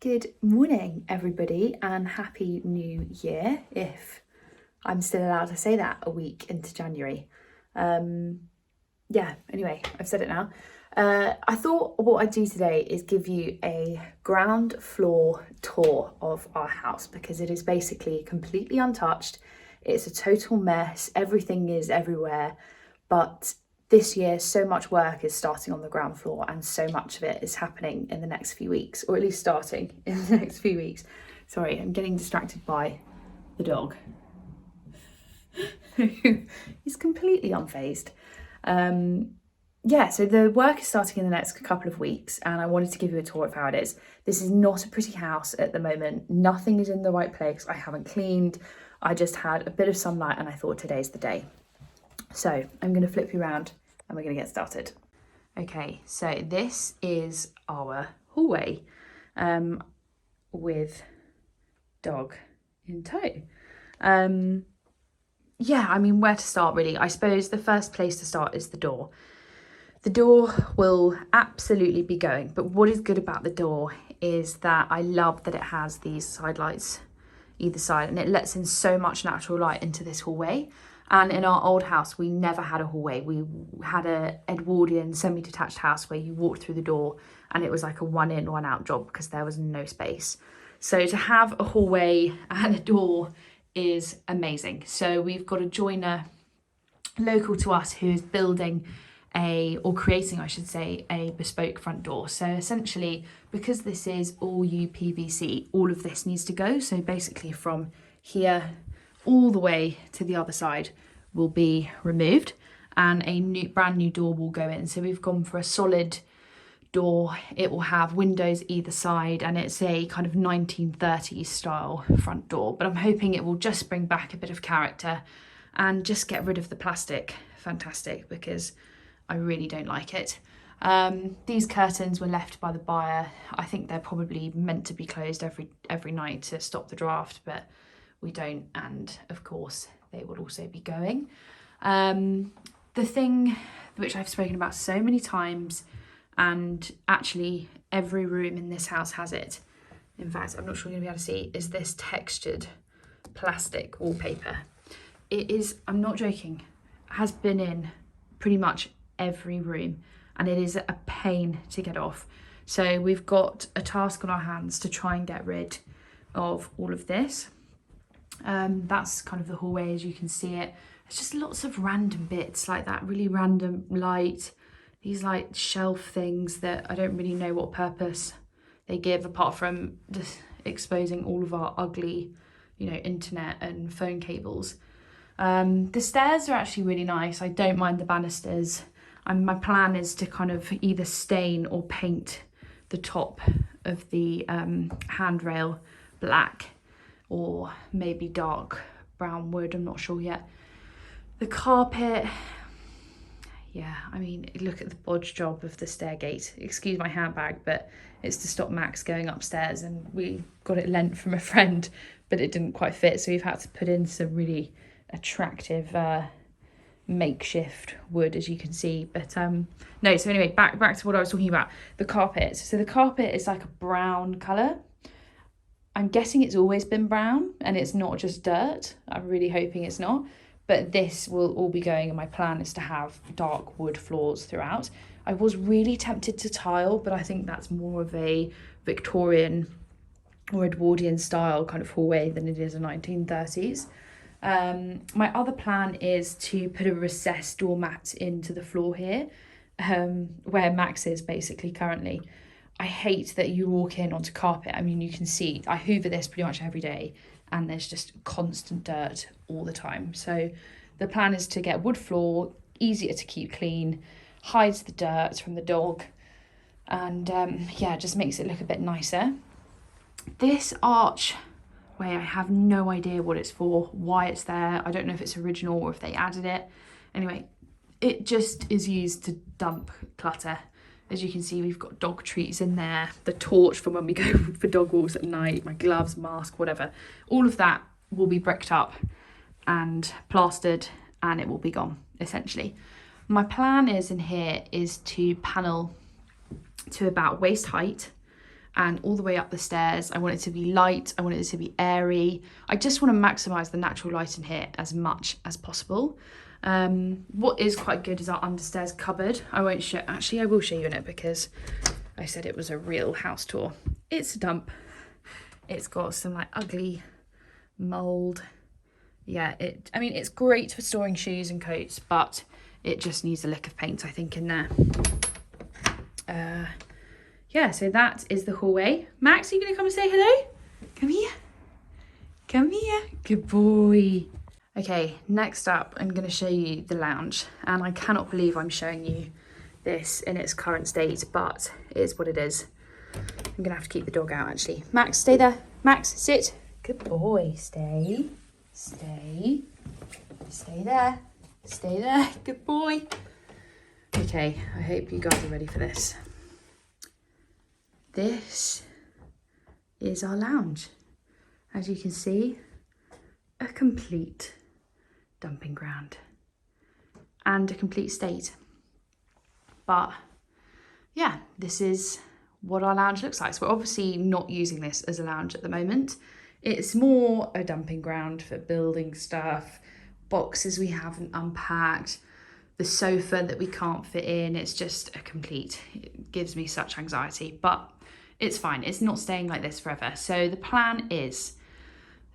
Good morning, everybody, and Happy New Year, if I'm still allowed to say that a week into January. Anyway, I've said it now. I thought what I'd do today is give you a ground floor tour of our house because it is basically completely untouched. It's a total mess. Everything is everywhere, but this year so much work is starting on the ground floor and so much of it is happening in the next few weeks, or at least starting in the next few weeks. Sorry, I'm getting distracted by the dog who is completely unfazed. So the work is starting in the next couple of weeks and I wanted to give you a tour of how it is. This is not a pretty house at the moment. Nothing is in the right place. I haven't cleaned. I just had a bit of sunlight and I thought today's the day. So I'm going to flip you around and we're going to get started. Okay, so this is our hallway with dog in tow. Where to start really? I suppose the first place to start is the door. The door will absolutely be going, but what is good about the door is that I love that it has these side lights either side and it lets in so much natural light into this hallway. And in our old house, we never had a hallway. We had a Edwardian semi-detached house where you walked through the door and it was like a one in, one out job because there was no space. So to have a hallway and a door is amazing. So we've got a joiner local to us who is building creating a bespoke front door. So essentially, because this is all UPVC, all of this needs to go. So basically from here all the way to the other side will be removed and a brand new door will go in. So we've gone for a solid door. It will have windows either side and it's a kind of 1930s style front door, but I'm hoping it will just bring back a bit of character and just get rid of the plastic. Fantastic, because I really don't like it. These curtains were left by the buyer. I think they're probably meant to be closed every night to stop the draft, but we don't, and of course they will also be going. The thing which I've spoken about so many times, and actually every room in this house has it, in fact I'm not sure you're gonna be able to see, is this textured plastic wallpaper. It is, I'm not joking, has been in pretty much every room and it is a pain to get off. So we've got a task on our hands to try and get rid of all of this. That's kind of the hallway as you can see it. It's just lots of random bits like that, really random light, these like shelf things that I don't really know what purpose they give apart from just exposing all of our ugly, internet and phone cables. The stairs are actually really nice. I don't mind the banisters. My plan is to kind of either stain or paint the top of the handrail black or maybe dark brown wood, I'm not sure yet. The carpet, look at the bodge job of the stair gate. Excuse my handbag, but it's to stop Max going upstairs and we got it lent from a friend, but it didn't quite fit. So we've had to put in some really attractive makeshift wood, as you can see. But so anyway, back to what I was talking about, the carpet. So the carpet is like a brown colour. I'm guessing it's always been brown and it's not just dirt. I'm really hoping it's not, but this will all be going and my plan is to have dark wood floors throughout. I was really tempted to tile, but I think that's more of a Victorian or Edwardian style kind of hallway than it is a 1930s. My other plan is to put a recessed doormat into the floor here, where Max is basically currently. I hate that you walk in onto carpet. I mean, you can see, I hoover this pretty much every day and there's just constant dirt all the time. So the plan is to get wood floor, easier to keep clean, hides the dirt from the dog, and just makes it look a bit nicer. This archway, I have no idea what it's for, why it's there. I don't know if it's original or if they added it. Anyway, it just is used to dump clutter. As you can see, we've got dog treats in there, the torch from when we go for dog walks at night, my gloves, mask, whatever. All of that will be bricked up and plastered and it will be gone, essentially. My plan is in here is to panel to about waist height and all the way up the stairs. I want it to be light, I want it to be airy. I just want to maximise the natural light in here as much as possible. What is quite good is our understairs cupboard. I won't show, actually I will show you in it because I said it was a real house tour. It's a dump. It's got some like ugly mould. Yeah, I mean, it's great for storing shoes and coats, but it just needs a lick of paint, I think, in there. Yeah, so that is the hallway. Max, are you gonna come and say hello? Come here. Come here. Good boy. Okay, next up, I'm gonna show you the lounge. And I cannot believe I'm showing you this in its current state, but it is what it is. I'm gonna have to keep the dog out, actually. Max, stay there. Max, sit. Good boy. Stay. Stay. Stay there. Stay there. Good boy. Okay, I hope you guys are ready for this. This is our lounge. As you can see, a complete dumping ground and a complete state. But yeah, this is what our lounge looks like. So we're obviously not using this as a lounge at the moment. It's more a dumping ground for building stuff, boxes we haven't unpacked, the sofa that we can't fit in. It's just a complete, it gives me such anxiety, but it's fine. It's not staying like this forever. So the plan is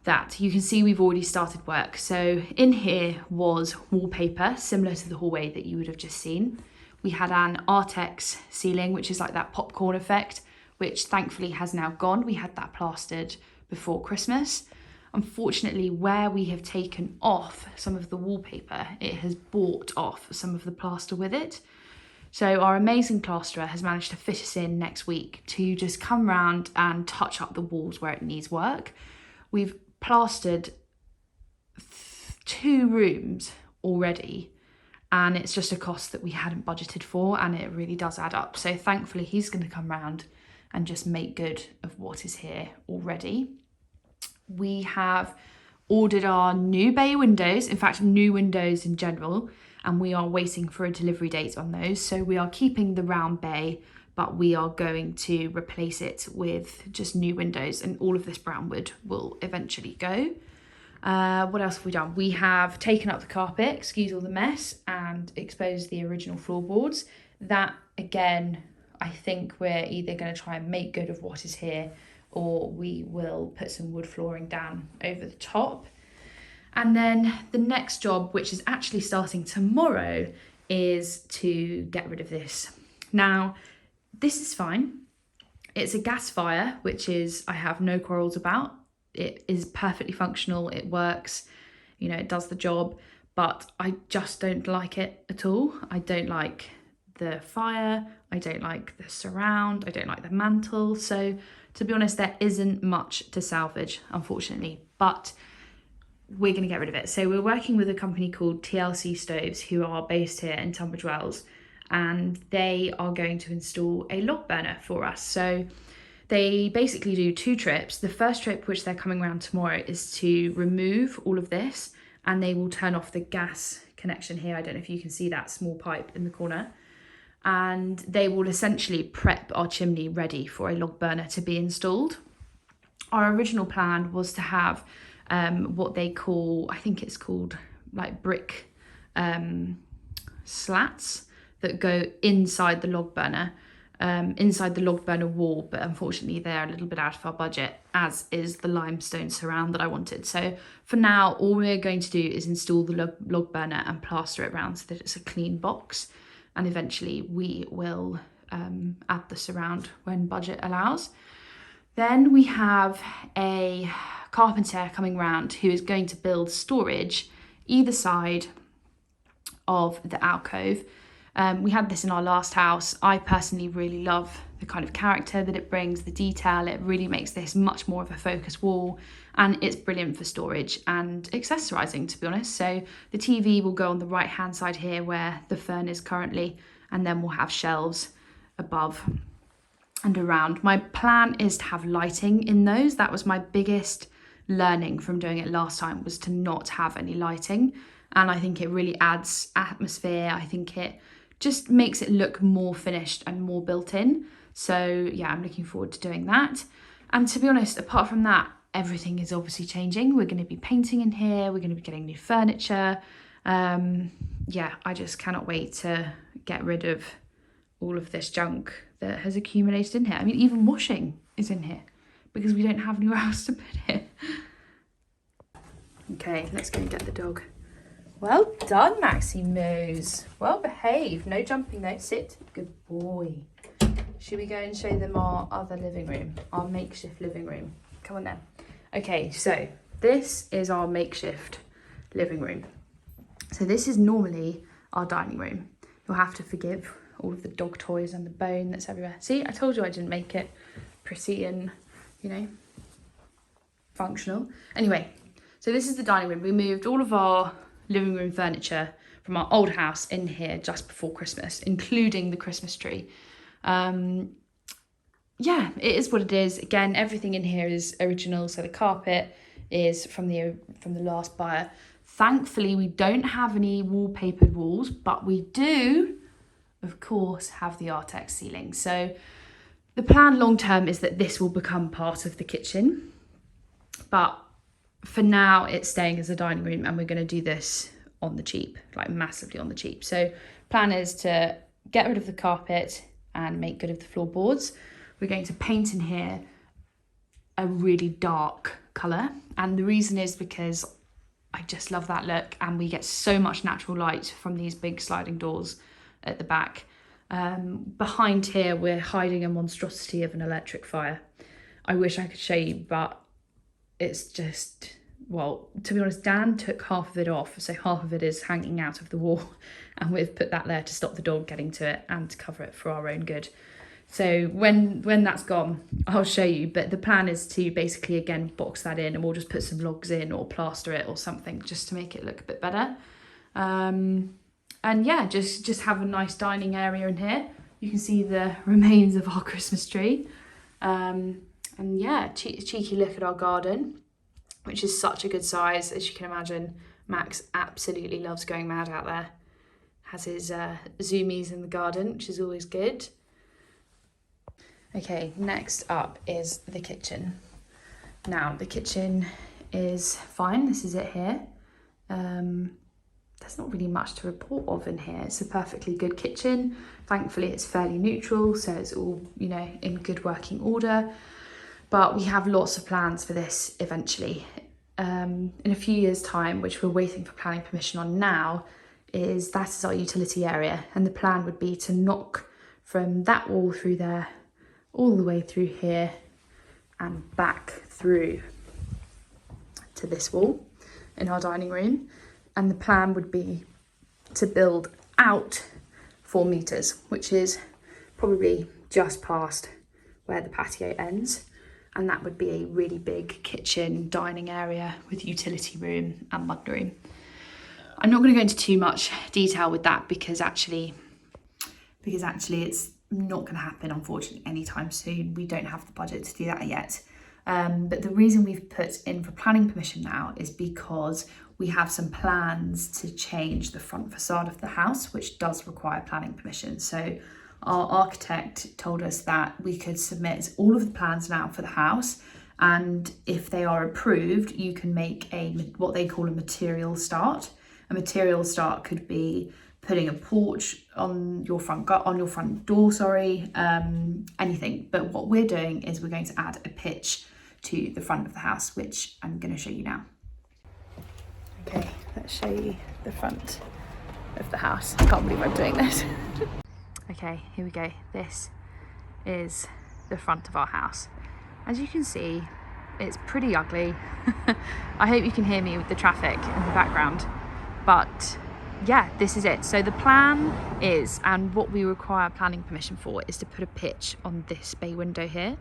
that you can see we've already started work. So in here was wallpaper, similar to the hallway that you would have just seen. We had an Artex ceiling, which is like that popcorn effect, which thankfully has now gone. We had that plastered before Christmas. Unfortunately, where we have taken off some of the wallpaper, it has bought off some of the plaster with it. So our amazing plasterer has managed to fit us in next week to just come round and touch up the walls where it needs work. We've plastered 2 rooms already, and it's just a cost that we hadn't budgeted for, and it really does add up. So thankfully he's going to come round and just make good of what is here already. We have ordered our new bay windows, in fact new windows in general, and we are waiting for a delivery date on those. So we are keeping the round bay, but we are going to replace it with just new windows, and all of this brown wood will eventually go. What else have we done? We have taken up the carpet, excuse all the mess, and exposed the original floorboards. That again, I think we're either going to try and make good of what is here, or we will put some wood flooring down over the top. And then the next job, which is actually starting tomorrow, is to get rid of this. Now, this is fine. It's a gas fire, which is, I have no quarrels about. It is perfectly functional, it works, you know, it does the job, but I just don't like it at all. I don't like the fire, I don't like the surround, I don't like the mantle. So to be honest, there isn't much to salvage, unfortunately, but we're going to get rid of it. So we're working with a company called TLC Stoves, who are based here in Tunbridge Wells, and they are going to install a log burner for us. So they basically do 2 trips. The first trip, which they're coming around tomorrow, is to remove all of this, and they will turn off the gas connection here. I don't know if you can see that small pipe in the corner. And they will essentially prep our chimney ready for a log burner to be installed. Our original plan was to have what they call, I think it's called like brick slats that go inside the log burner. Inside the log burner wall, but unfortunately they're a little bit out of our budget, as is the limestone surround that I wanted. So for now, all we're going to do is install the log burner and plaster it around so that it's a clean box, and eventually we will add the surround when budget allows. Then we have a carpenter coming round who is going to build storage either side of the alcove. We had this in our last house. I personally really love the kind of character that it brings, the detail. It really makes this much more of a focus wall, and it's brilliant for storage and accessorizing, to be honest. So the TV will go on the right hand side here where the fern is currently, and then we'll have shelves above and around. My plan is to have lighting in those. That was my biggest learning from doing it last time, was to not have any lighting, and I think it really adds atmosphere. I think it just makes it look more finished and more built in. So yeah, I'm looking forward to doing that. And to be honest, apart from that, everything is obviously changing. We're going to be painting in here. We're going to be getting new furniture. Yeah, I just cannot wait to get rid of all of this junk that has accumulated in here. I mean, even washing is in here because we don't have anywhere else to put it. Okay, let's go and get the dog. Well done, Maximus. Well behaved. No jumping though. Sit. Good boy. Should we go and show them our other living room? Our makeshift living room. Come on then. Okay, so this is our makeshift living room. So this is normally our dining room. You'll have to forgive all of the dog toys and the bone that's everywhere. See, I told you I didn't make it pretty and, you know, functional. Anyway, so this is the dining room. We moved all of our living room furniture from our old house in here just before Christmas, including the Christmas tree. Yeah, it is what it is. Again, everything in here is original. So the carpet is from the last buyer. Thankfully, we don't have any wallpapered walls, but we do, of course, have the Artex ceiling. So the plan long term is that this will become part of the kitchen, but for now it's staying as a dining room, and we're going to do this on the cheap, like massively on the cheap. So plan is to get rid of the carpet and make good of the floorboards. We're going to paint in here a really dark colour, and the reason is because I just love that look, and we get so much natural light from these big sliding doors at the back. Behind here we're hiding a monstrosity of an electric fire. I wish I could show you, but it's just, well, to be honest, Dan took half of it off, so half of it is hanging out of the wall, and we've put that there to stop the dog getting to it and to cover it for our own good. So when that's gone, I'll show you, but the plan is to basically, again, box that in, and we'll just put some logs in or plaster it or something just to make it look a bit better. And yeah, just have a nice dining area in here. You can see the remains of our Christmas tree. And yeah, cheeky look at our garden, which is such a good size. As you can imagine, Max absolutely loves going mad out there. Has his zoomies in the garden, which is always good. Okay, next up is the kitchen. Now, the kitchen is fine. This is it here. There's not really much to report of in here. It's a perfectly good kitchen. Thankfully, it's fairly neutral, so it's all, you know, in good working order. But we have lots of plans for this eventually. In a few years' time, which we're waiting for planning permission on now, that is our utility area. And the plan would be to knock from that wall through there, all the way through here and back through to this wall in our dining room. And the plan would be to build out 4 meters, which is probably just past where the patio ends. And that would be a really big kitchen dining area with utility room and mudroom. I'm not going to go into too much detail with that because actually it's not going to happen, unfortunately, anytime soon. We don't have the budget to do that yet. But the reason we've put in for planning permission now is because we have some plans to change the front facade of the house, which does require planning permission. So our architect told us that we could submit all of the plans now for the house, and if they are approved, you can make what they call a material start. A material start could be putting a porch on your front door, anything. But what we're doing is we're going to add a pitch to the front of the house, which I'm going to show you now. Okay, let's show you the front of the house. I can't believe I'm doing this. Okay, here we go. This is the front of our house. As you can see, it's pretty ugly. I hope you can hear me with the traffic in the background, but yeah, this is it. So the plan is, and what we require planning permission for, is to put a pitch on this bay window here.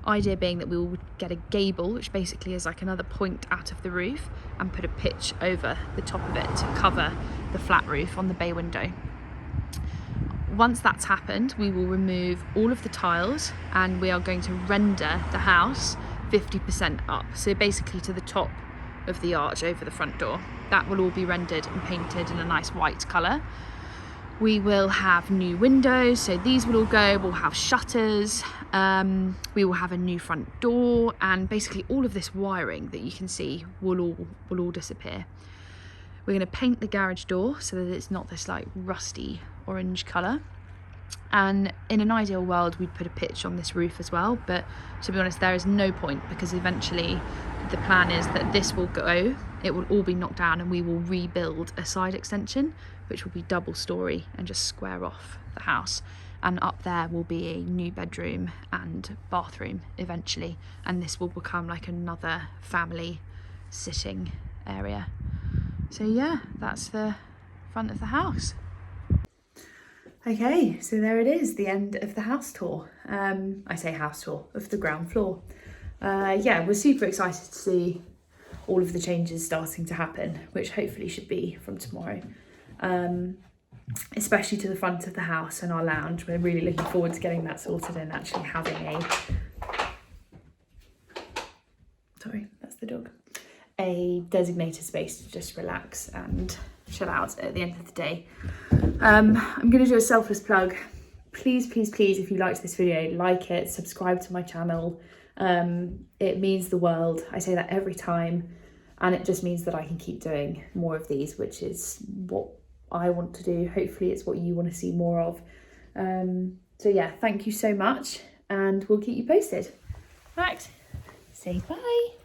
Idea being that we will get a gable, which basically is like another point out of the roof, and put a pitch over the top of it to cover the flat roof on the bay window. Once that's happened, we will remove all of the tiles and we are going to render the house 50% up. So basically to the top of the arch over the front door. That will all be rendered and painted in a nice white colour. We will have new windows, so these will all go. We'll have shutters. We will have a new front door, and basically all of this wiring that you can see will all disappear. We're going to paint the garage door so that it's not this like rusty orange colour. And in an ideal world, we'd put a pitch on this roof as well, but to be honest, there is no point, because eventually the plan is that this will go, it will all be knocked down, and we will rebuild a side extension which will be double story and just square off the house, and up there will be a new bedroom and bathroom eventually, and this will become like another family sitting area. So yeah, that's the front of the house. Okay, so there it is, the end of the house tour. I say house tour, of the ground floor. Yeah, we're super excited to see all of the changes starting to happen, which hopefully should be from tomorrow. Especially to the front of the house and our lounge. We're really looking forward to getting that sorted and actually having a designated space to just relax and chill out at the end of the day. I'm going to do a selfless plug. Please, please, please, if you liked this video, like it, subscribe to my channel. It means the world. I say that every time, and it just means that I can keep doing more of these, which is what I want to do. Hopefully it's what you want to see more of. So yeah, thank you so much, and we'll keep you posted. Right, say bye.